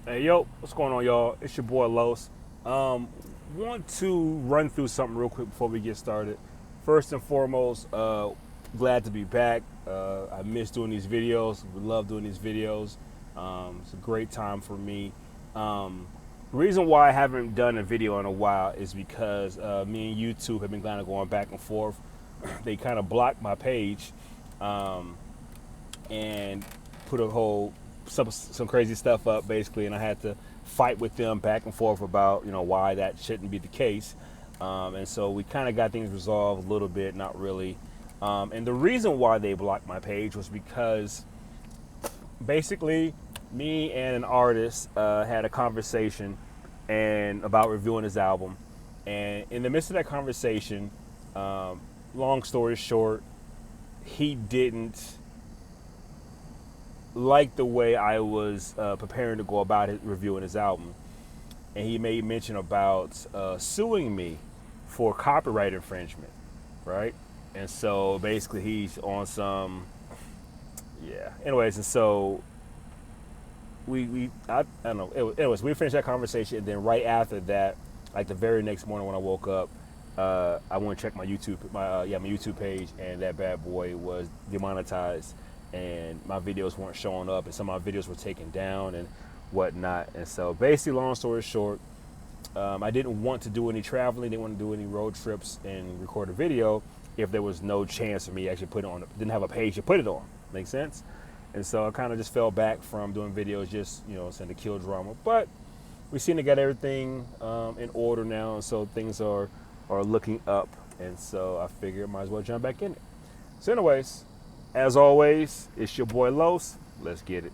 Hey, yo, what's going on, y'all? It's your boy Los. Want to run through something real quick before we get started. First and foremost, glad to be back. I miss doing these videos. We love doing these videos. It's a great time for me. Reason why I haven't done a video in a while is because me and YouTube have been kind of going back and forth. They kind of blocked my page and put a whole some crazy stuff up basically, and I had to fight with them back and forth about why that shouldn't be the case. And so we kind of got things resolved a little bit, not really. And the reason why they blocked my page was because basically me and an artist had a conversation and about reviewing his album, and in the midst of that conversation, long story short, he didn't like the way I was preparing to go about reviewing his album, and he made mention about suing me for copyright infringement, right? And so basically he's on some, yeah. Anyways, and so I don't know. Anyways, we finished that conversation, and then right after that, like the very next morning when I woke up, I went to check my YouTube page, and that bad boy was demonetized, and my videos weren't showing up, and some of my videos were taken down and whatnot. And so basically, long story short, I didn't want to do any traveling, didn't want to do any road trips and record a video if there was no chance for me to actually put it on, didn't have a page to put it on. Make sense? And so I kind of just fell back from doing videos, just to kill drama. But we seem to get everything in order now, and so things are looking up. And so I figured I might as well jump back in it. So anyways, as always, it's your boy Los. Let's get it.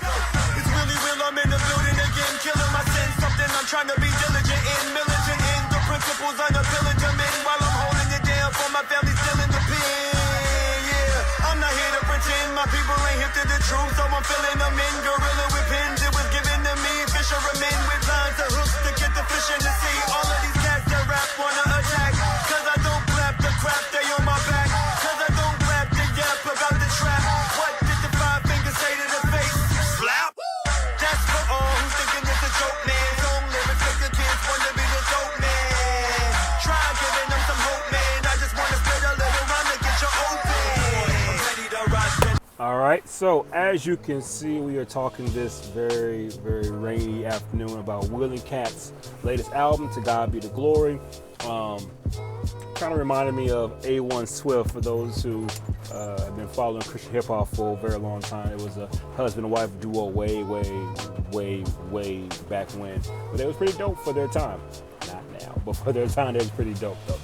It's really real, I'm in the building again, killing my sins, something I'm trying to be diligent in, militant in the principles I'm a pillage I'm in, while I'm holding it down for my family still in the pen, yeah, I'm not here to pretend, my people ain't hip to the truth, so I'm filling them in, gorilla with pins, it was given to me, fishermen with lines of hooks to get the fish in the sea, all of these cats that rap wanna attack, cause I don't clap the crap, they on my back, cause I don't rap the yap about the trap, what did the five fingers say to the face? Slap! That's for all who's thinking it's a joke, man. Song lyrics make the kids want to be the dope, man. Try giving them some hope, man. I just want to spit a little rhyme to get you open. I'm ready to rock. All right, so as you can see, we are talking this very, very rainy afternoon about William Katt's latest album, To God Be the Glory. Kind of reminded me of A1 Swift, for those who have been following Christian hip hop for a very long time. It was a husband and wife duo way back when. But it was pretty dope for their time. Not now, but for their time, it was pretty dope though.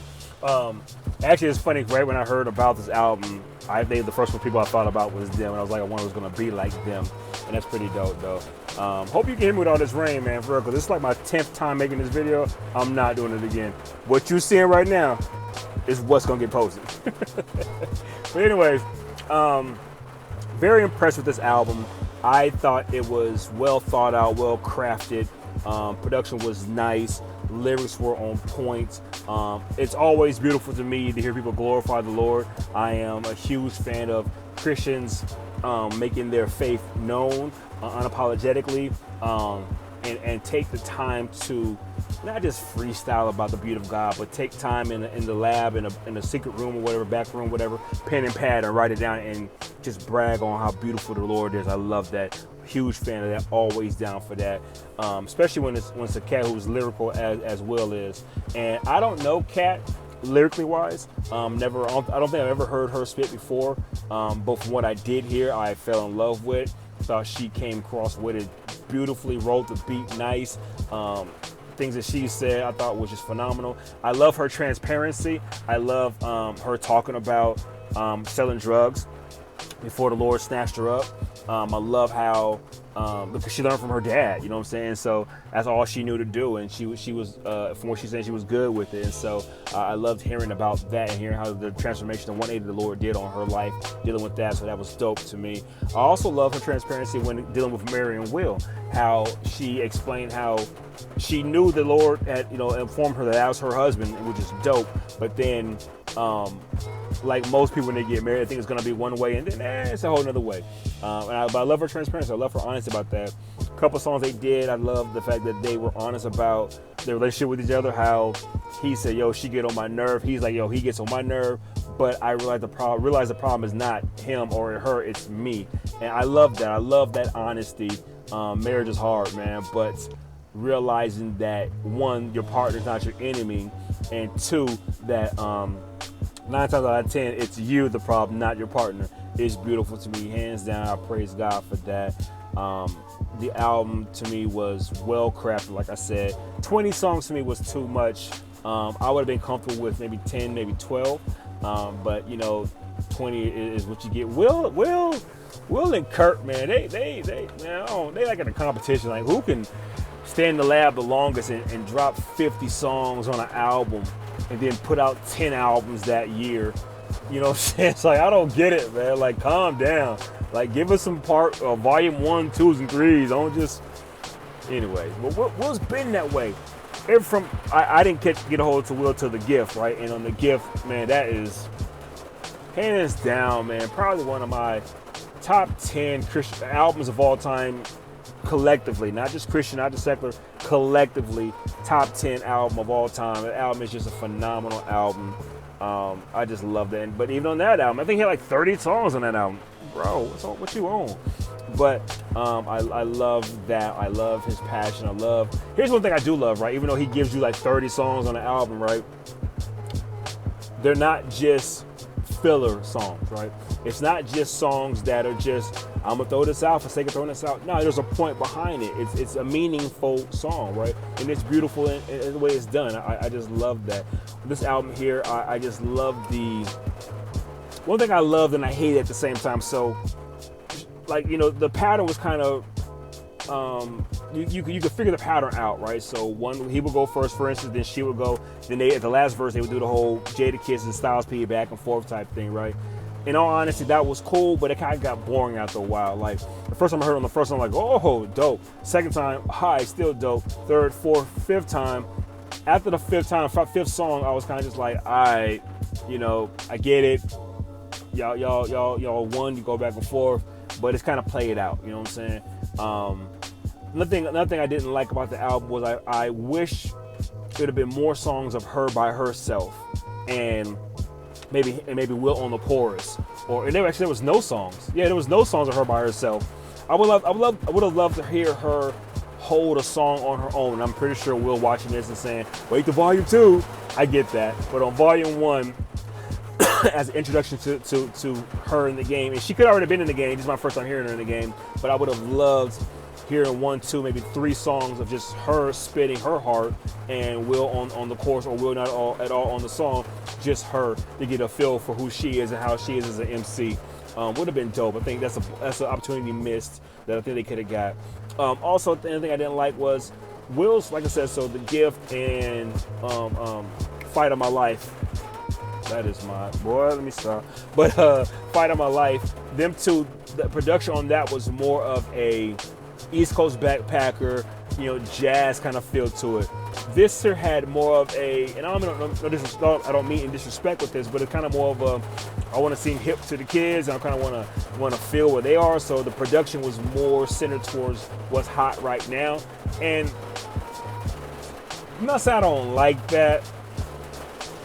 Actually, it's funny, right when I heard about this album, the first one people I thought about was them, and I was like, I wonder who's gonna be like them, and that's pretty dope though. Hope you can hear me with all this rain, man, for real, because this is like my 10th time making this video. I'm not doing it again. What you're seeing right now is what's gonna get posted. But anyways, very impressed with this album. I thought it was well thought out, well crafted. Production was nice. Lyrics were on point. It's always beautiful to me to hear people glorify the Lord. I am a huge fan of Christians making their faith known unapologetically, and take the time to not just freestyle about the beauty of God, but take time in the lab, in a secret room or whatever, back room, whatever, pen and pad, and write it down and just brag on how beautiful the Lord is. I love that. Huge fan of that. Always down for that. Especially when it's a cat who's lyrical as Will is. And I don't know Kat lyrically wise. I don't think I've ever heard her spit before. But from what I did hear, I fell in love with. Thought she came across with it beautifully, wrote the beat nice. Things that she said I thought was just phenomenal. I love her transparency. I love her talking about selling drugs before the Lord snatched her up. I love how because she learned from her dad, you know what I'm saying? So that's all she knew to do, and she was from what she said, she was good with it. And so I loved hearing about that and hearing how the transformation of 180 the Lord did on her life, dealing with that. So that was dope to me. I also love her transparency when dealing with Mary and Will, how she explained how she knew the Lord had informed her that was her husband, which is dope. But then Like most people when they get married, I think it's gonna be one way, and then it's a whole nother way. But I love her transparency. I love her honesty about that. A couple songs they did, I love the fact that they were honest about their relationship with each other. How he said, "Yo, she get on my nerve." He's like, "Yo, he gets on my nerve." But I realize the problem is not him or her, it's me. And I love that. I love that honesty. Marriage is hard, man, but realizing that one, your partner's not your enemy, and two, that 9 times out of 10, it's you the problem, not your partner, is beautiful to me. Hands down, I praise God for that. The album to me was well crafted, like I said. 20 songs to me was too much. I would have been comfortable with maybe 10, maybe 12. But 20 is what you get. Will and Kurt, man, they like in a competition. Like, who can stay in the lab the longest and drop 50 songs on an album and then put out 10 albums that year? You know what I'm saying? It's like, I don't get it, man. Like, calm down. Like, give us some volume 1, 2s, and 3s. Don't just... Anyway, but Will's been that way. I didn't get a hold to Will to The Gift, right? And on The Gift, man, that is hands down, man, probably one of my top 10 Christian albums of all time, collectively, not just Christian, not just secular, collectively, top 10 album of all time. The album is just a phenomenal album. I just love that. But even on that album, I think he had like 30 songs on that album. Bro, what you own? But I love that. I love his passion. Here's one thing I do love, right? Even though he gives you like 30 songs on the album, right? They're not just filler songs, right? It's not just songs that are just, I'm gonna throw this out for sake of throwing this out. No, there's a point behind it. It's a meaningful song, right? And it's beautiful in the way it's done. I just love that. This album here, I just love one thing I loved and I hated at the same time. So, like, the pattern was kind of, you could figure the pattern out, right? So he would go first, for instance, then she would go, then at the last verse, they would do the whole Jadakiss and Styles P back and forth type thing, right? In all honesty, that was cool, but it kind of got boring after a while. Like, the first time I heard it on the first time, I'm like, oh, dope. Second time, hi, still dope. Third, fourth, fifth time. After the fifth song, I was kind of just like, all right, I get it. Y'all won, you go back and forth, but it's kind of played out, you know what I'm saying? Another thing I didn't like about the album was I wish there would have been more songs of her by herself, and maybe Will on the chorus, or there was no songs. Yeah, there was no songs of her by herself. I would have loved to hear her hold a song on her own. I'm pretty sure Will watching this and saying, "Wait to volume 2." I get that, but on volume 1, as an introduction to her in the game, and she could have already been in the game. This is my first time hearing her in the game, but I would have loved hearing 1, 2, maybe 3 songs of just her spitting her heart, and Will on the chorus, or Will not at all on the song, just her, to get a feel for who she is and how she is as an MC. Would have been dope. I think that's an opportunity missed that I think they could have got. Also, the other thing I didn't like was Will's, like I said, so The Gift and Fight of My Life. That is my boy. Let me stop. But Fight of My Life, them two, the production on that was more of a East Coast backpacker, jazz kind of feel to it. This here had more of a, and I don't mean in disrespect with this, but it's kind of more of a, I want to seem hip to the kids, and I kind of want to feel where they are. So the production was more centered towards what's hot right now. And I'm not saying I don't like that.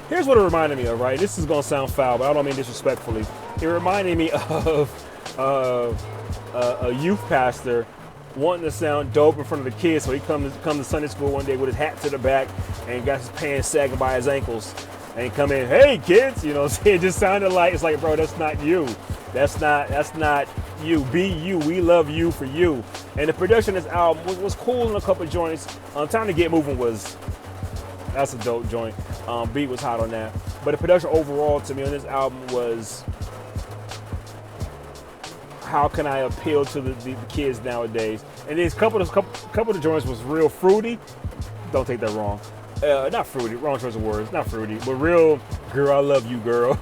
Here's what it reminded me of, right? This is going to sound foul, but I don't mean disrespectfully. It reminded me of a youth pastor wanting to sound dope in front of the kids. So he come to Sunday school one day with his hat to the back and got his pants sagging by his ankles. And he come in, hey kids, it just sounded like, it's like, bro, that's not you. That's not you. Be you. We love you for you. And the production of this album was cool in a couple of joints. Time to Get Moving that's a dope joint. Beat was hot on that. But the production overall to me on this album was, how can I appeal to the kids nowadays? And then a couple of the joints was real fruity. Don't take that wrong. Not fruity, wrong choice of words. Not fruity, but real girl, I love you, girl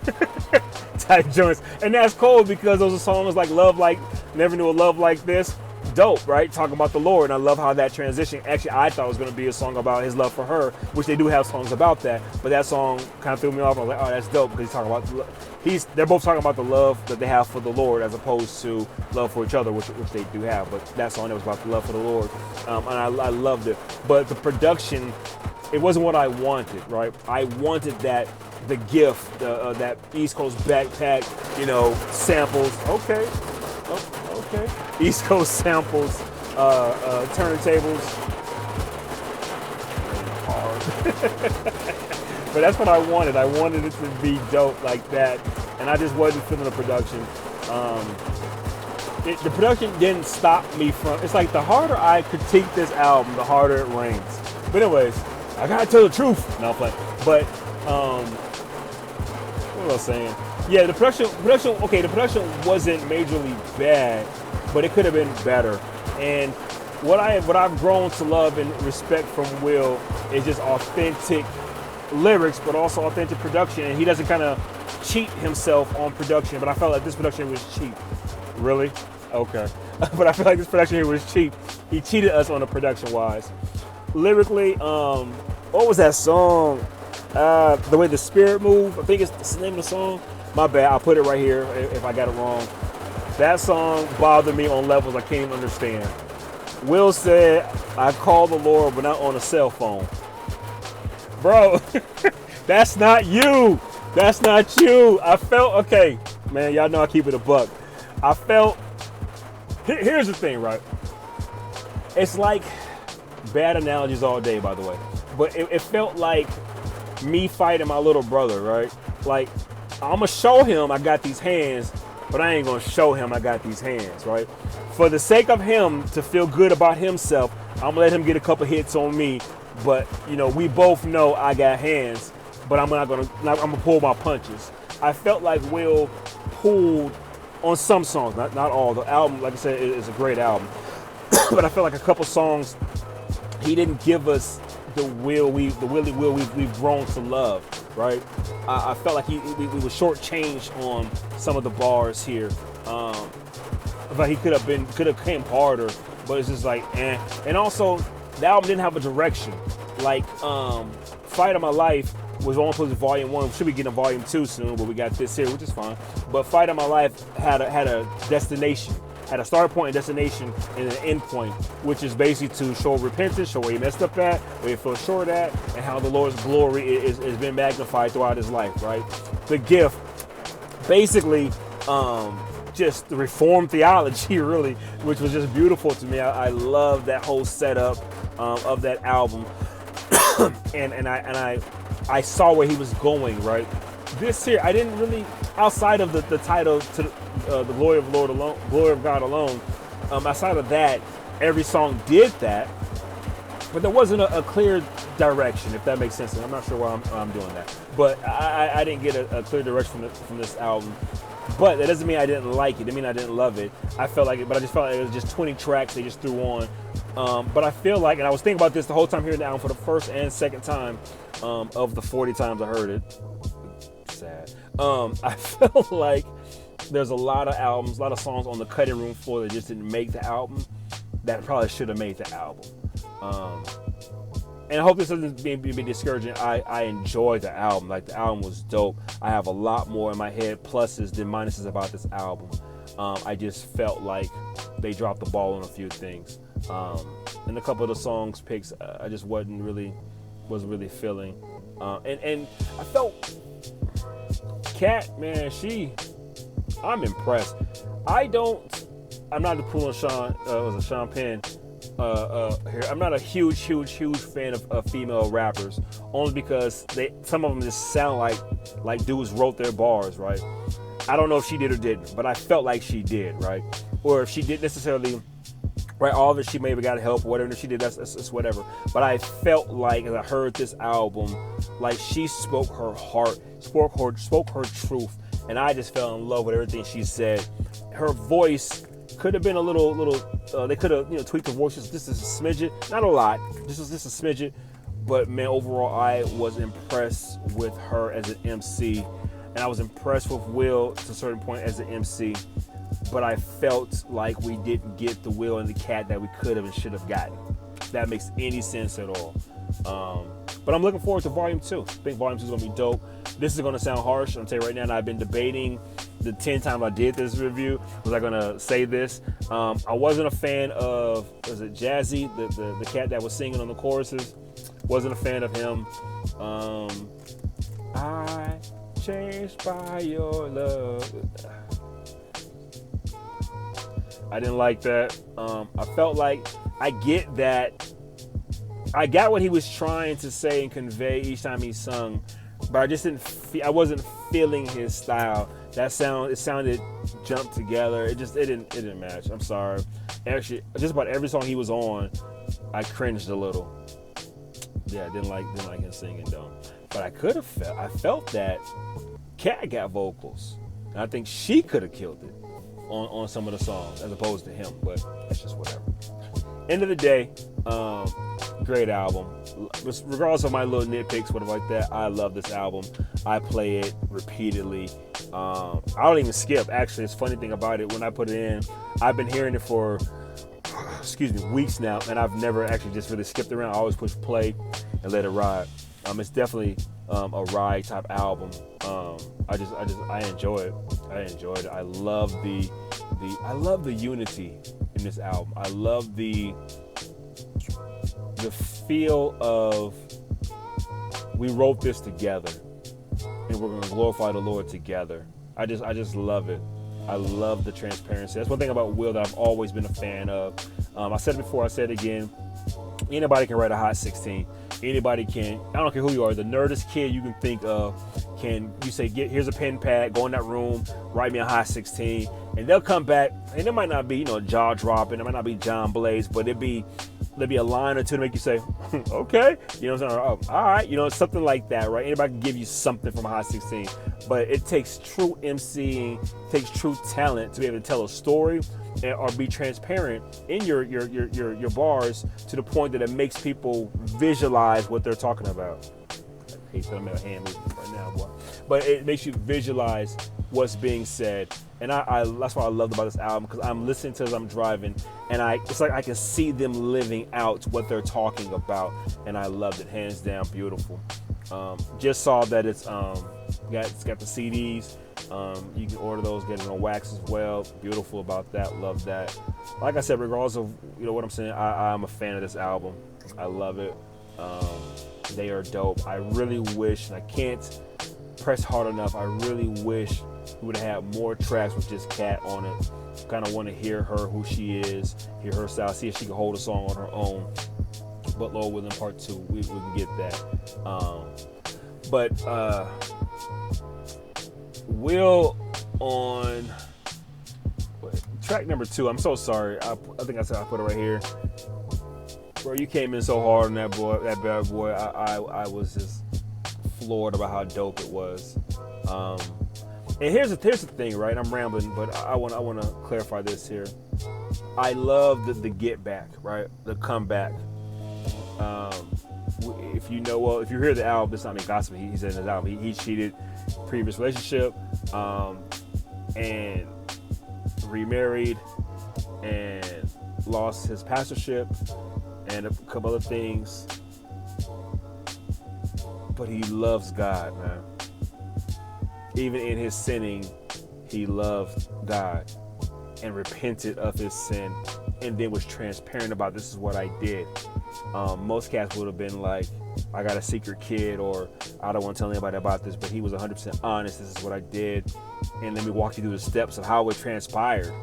type joints. And that's cool because those are songs like Love Like, Never Knew a Love Like This. dope, right? Talking about the Lord, and I love how that transition. Actually, I thought it was going to be a song about his love for her, which they do have songs about that. But that song kind of threw me off. I was like, oh, that's dope because he's talking about they're both talking about the love that they have for the Lord as opposed to love for each other, which they do have. But that song that was about the love for the Lord, and I loved it. But the production, it wasn't what I wanted, right? I wanted the gift, that East Coast backpack, samples. Okay. East Coast samples, turntables. Hard. But that's what I wanted. I wanted it to be dope like that, and I just wasn't feeling the production. The production didn't stop me from. It's like the harder I critique this album, the harder it rains. But anyways, I gotta tell the truth. No, I'm playing. But what was I saying? Yeah, the production. Okay, the production wasn't majorly bad, but it could have been better. And what I've grown to love and respect from Will is just authentic lyrics, but also authentic production. And he doesn't kind of cheat himself on production. But I felt like this production was cheap. Really? Okay. But I feel like this production here was cheap. He cheated us on the production-wise. Lyrically, what was that song? The Way the Spirit Move. I think it's the name of the song. My bad, I'll put it right here if I got it wrong. That song bothered me on levels I can't even understand. Will said, I call the Lord but not on a cell phone. Bro, that's not you. That's not you. I felt, okay, man, y'all know I keep it a buck. I felt, here's the thing, right? It's like, bad analogies all day, by the way. But it felt like me fighting my little brother, right? Like, I'm gonna show him I got these hands, but I ain't gonna show him I got these hands, right? For the sake of him to feel good about himself, I'm gonna let him get a couple hits on me. But we both know I got hands, but I'm gonna pull my punches. I felt like Will pulled on some songs, not all. The album, like I said, is a great album, but I felt like a couple songs he didn't give us the Willie Will we've grown to love, right? I felt like we were shortchanged on some of the bars here. But he could have came harder, but it's just like eh. And also, the album didn't have a direction. Like Fight of My Life was only supposed to be Volume 1. We should be getting a Volume 2 soon, but we got this here, which is fine. But Fight of My Life had a destination. Had a start point and destination and an end point, which is basically to show repentance, show where he messed up at, where he fell short at, and how the Lord's glory is been magnified throughout his life, right? The gift, basically, just the Reformed theology, really, which was just beautiful to me. I love that whole setup of that album, and I saw where he was going, right? This here, I didn't really, outside of the title to the glory of God alone. Outside of that, every song did that, but there wasn't a clear direction, if that makes sense. And I'm not sure why I'm doing that, but I didn't get a clear direction from this album. But that doesn't mean I didn't like it. It mean I didn't love it. I felt like it, but I just felt like it was just 20 tracks they just threw on. But I feel like, and I was thinking about this the whole time hearing the album for the first and second time of the 40 times I heard it. Sad. I felt like there's a lot of albums, a lot of songs on the cutting room floor that just didn't make the album that probably should have made the album. And I hope this doesn't be discouraging. I enjoyed the album. Like, the album was dope. I have a lot more in my head, pluses than minuses about this album. I just felt like they dropped the ball on a few things. And a couple of the songs picks, I just wasn't really feeling. And I felt Kat, man, I'm impressed. I'm not pulling Sean Penn here. I'm not a huge fan of female rappers, only because some of them just sound like dudes wrote their bars, right? I don't know if she did or didn't, but I felt like she did, right? Or if she didn't necessarily write all of it, she maybe got help or whatever. If she did, that's whatever. But I felt like, as I heard this album, like she spoke her heart, spoke her truth, and I just fell in love with everything she said. Her voice could have been a little. They could have, tweaked her voice just a smidget, not a lot, just a smidget. But man, overall, I was impressed with her as an MC, and I was impressed with Will to a certain point as an MC. but I felt like we didn't get the Will and the Cat that we could have and should have gotten. If that makes any sense at all. But I'm looking forward to Volume 2. I think Volume 2 is going to be dope. This is going to sound harsh. I'm telling you right now, and I've been debating the 10 times I did this review. Was I going to say this? I wasn't a fan of, was it Jazzy, the cat that was singing on the choruses? Wasn't a fan of him. I changed by your love. I didn't like that. I felt like I get that. I got what he was trying to say and convey each time he sung, but I just didn't. I wasn't feeling his style. It sounded jumped together. It didn't match. I'm sorry. Actually, just about every song he was on, I cringed a little. Yeah, I didn't like him singing though. But I felt that Kat got vocals, and I think she could have killed it on some of the songs as opposed to him. But that's just whatever. End of the day, great album. Regardless of my little nitpicks, whatever like that, I love this album. I play it repeatedly. I don't even skip. Actually, it's a funny thing about it. When I put it in, I've been hearing it for, weeks now, and I've never actually just really skipped around. I always push play and let it ride. It's definitely a ride type album. I enjoy it. I enjoyed it. I love the unity in this album. I love the feel of we wrote this together and we're going to glorify the Lord together. I just love it. I love the transparency. That's one thing about Will that I've always been a fan of. I said it before, I said it again. Anybody can write a Hot 16. Anybody can. I don't care who you are. The nerdest kid you can think of can. You say, here's a pen pad. Go in that room. Write me a Hot 16, and they'll come back. And it might not be jaw dropping. It might not be John Blaze, but there'll be a line or two to make you say, okay. You know what I'm saying? Oh, all right. Something like that, right? Anybody can give you something from a Hot 16, but it takes true emceeing, takes true talent to be able to tell a story or be transparent in your bars to the point that it makes people visualize what they're talking about. I hate that I'm at a hand movement right now, boy. But it makes you visualize what's being said. And that's what I loved about this album, because I'm listening to it as I'm driving, and it's like I can see them living out what they're talking about, and I loved it, hands down, beautiful. Just saw that it's got the CDs. You can order those, get it on wax as well. Beautiful about that, love that. Like I said, regardless of what I'm saying, I'm a fan of this album. I love it. They are dope. I really wish, and I can't press hard enough, I really wish we would have had more tracks with just Kat on it. Kind of want to hear her, who she is, hear her style, see if she can hold a song on her own. But Lord willing, part 2, we can get that. Will on track number 2. I'm so sorry. I think I said I put it right here. Bro, you came in so hard on that bad boy. I was just floored about how dope it was. And here's the thing, right? I'm rambling, but I want to clarify this here. I love the get back, right? The comeback. If you hear the album, this is not me gossiping. He said in his album he cheated, previous relationship, and remarried, and lost his pastorship, and a couple other things. But he loves God, man. Even in his sinning, he loved God and repented of his sin, and then was transparent about, this is what I did. Most cats would have been like, I got a secret kid, or I don't want to tell anybody about this, but he was 100% honest. This is what I did, and let me walk you through the steps of how it transpired.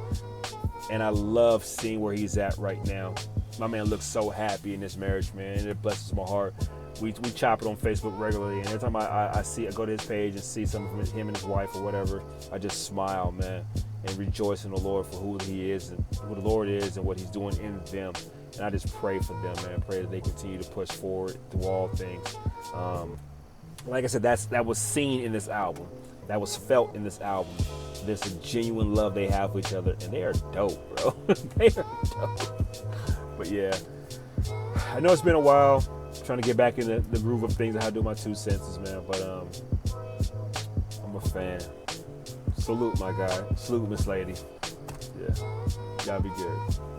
And I love seeing where he's at right now. My man looks so happy in this marriage, man, and it blesses my heart. We chop it on Facebook regularly, and every time I go to his page and see something from him and his wife or whatever, I just smile, man, and rejoice in the Lord for who he is and who the Lord is and what he's doing in them. And I just pray for them, man. Pray that they continue to push forward through all things. Like I said, that was seen in this album. That was felt in this album. There's a genuine love they have for each other, and they are dope, bro. They are dope. But yeah, I know it's been a while. Trying to get back in the groove of things and how to do my 2 senses, man. But I'm a fan. Salute, my guy. Salute, Miss Lady. Yeah. Y'all be good.